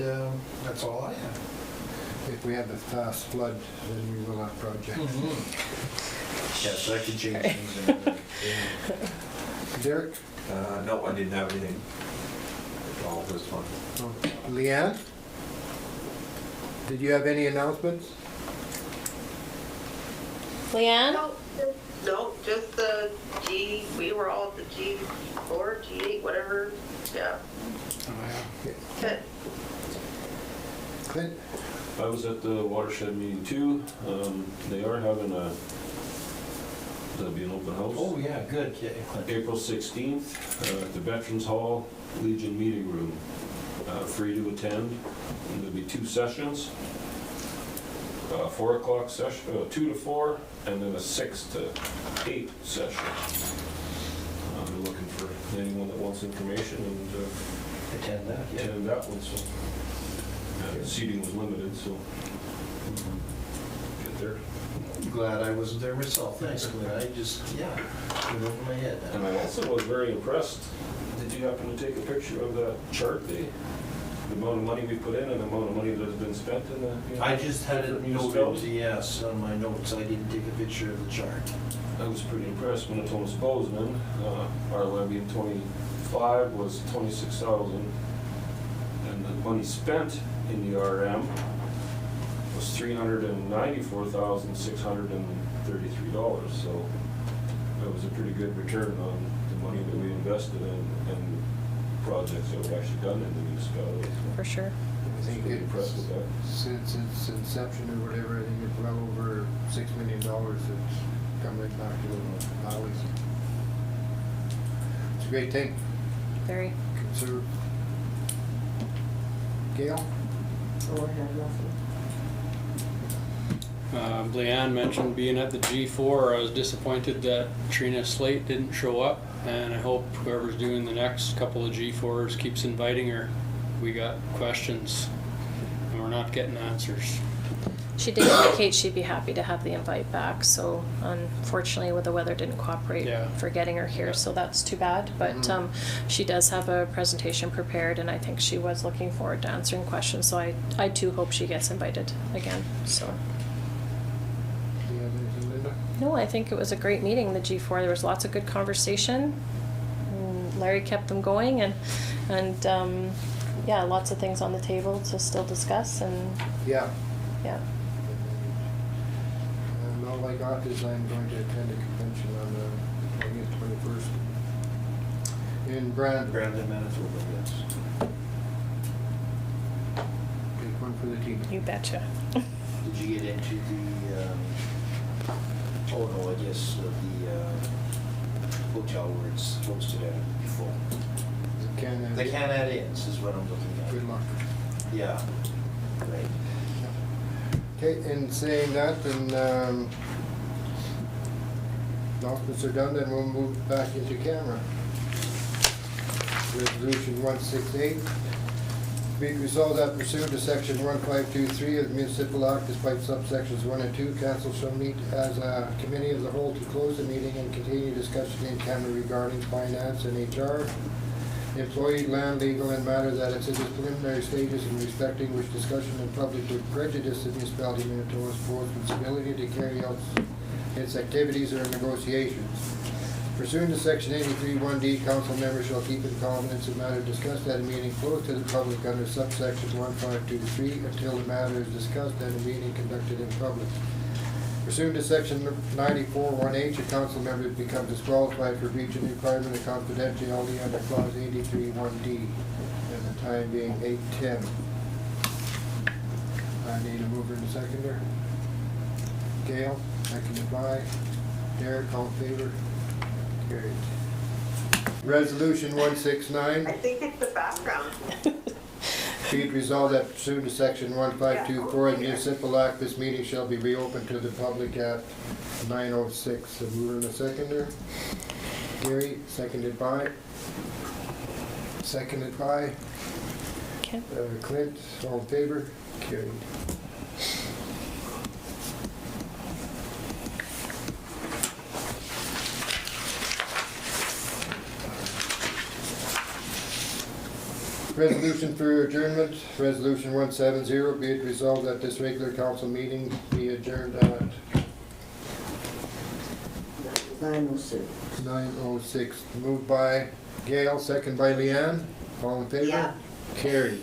that's all I have. If we have a fast flood, then we will have project. Yes, that could change things. Derek? No, I didn't have anything. All this fun. Oh, Leanne? Did you have any announcements? Leanne? No, just the we were all at the G4, G8, whatever, yeah. Oh, yeah. Good. Clint? I was at the watershed meeting too. They are having that'll be an open house. Oh, yeah, good. April 16th at the Veterans Hall, Legion Meeting Room. Free to attend. And there'll be 2 sessions. 4 o'clock session, 2 to 4, and then a 6 to 8 session. I'm looking for anyone that wants information and Attend that, yeah. attend that one. So seating was limited, so get there. Glad I wasn't there myself, thanks, Glenn, I just, went over my head. And I also was very impressed. Did you happen to take a picture of that chart, the amount of money we put in and the amount of money that has been spent in the? I just had it noted, municipality? yes, on my notes, I didn't take a picture of the chart. I was pretty impressed. Minitonas-Bowsman, our levy in '25 was 26,000, and the money spent in the RM was $394,633. So that was a pretty good return on the money that we invested in and projects that were actually done in the municipality. For sure. I I think was pretty impressed with that. since its inception or whatever, I think it's well over $6 million that's come right back to the highways. It's a great thing. Very. Conserve. Gail? Oh, I had nothing. Leanne mentioned being at the G4. I was disappointed that Trina Slate didn't show up, and I hope whoever's doing the next couple of G4s keeps inviting her. We got questions, and we're not getting answers. She did indicate she'd be happy to have the invite back, so unfortunately the weather didn't cooperate for getting her here, so that's too bad. But she does have a presentation prepared, and I think she was looking forward to answering questions, so I too hope she gets invited again. So. Do you have anything, Linda? No, I think it was a great meeting, the G4. There was lots of good conversation. And Larry kept them going, and yeah, lots of things on the table to still discuss, and Yeah. yeah. And all I got is I'm going to attend a convention on the 20th, 21st in Brandon, Manitoba, yes. Take one for the team. You betcha. Did you get into the, oh no, I guess the hotel where it's hosted at before? Canada. The Canada Inns is what I'm looking at. Good luck. Yeah, right. Okay, and saying that, and announcements are done, then we'll move back into camera. Resolution 168. Be it resolved that pursuant to section 1523 of the Municipal Act, despite subsections 1 and 2, council shall meet as a committee of the whole to close the meeting and continue discussion in camera regarding finance and HR, employee, land, legal, and matter that it's in its preliminary stages in respecting which discussion in public would prejudice the municipality of Minitonas-Bowsman's ability to carry out its activities or negotiations. Pursuant to section 83(1)D, council members shall keep in confidence the matter discussed at a meeting closed to the public under subsection 1523 until the matter is discussed at a meeting conducted in public. Pursuant to section 94(1)H, a council member becomes disqualified for breach of requirement of confidentiality under clause 83(1)D, and the time being 8:10. I need a mover and a seconder. Gail, seconded by Derek, all in favor? Carried. Resolution 169. I think it's the background. Be it resolved that pursuant to section 1524 of the Municipal Act, this meeting shall be reopened to the public at 9:06. A mover and a seconder. Gary, seconded by. Okay. Clint, all in favor? Carried. Resolution for adjournment, resolution 170, be it resolved that this regular council meeting be adjourned at 9:06. 9:06. Moved by Gail, second by Leanne. All in favor? Yeah. Carried.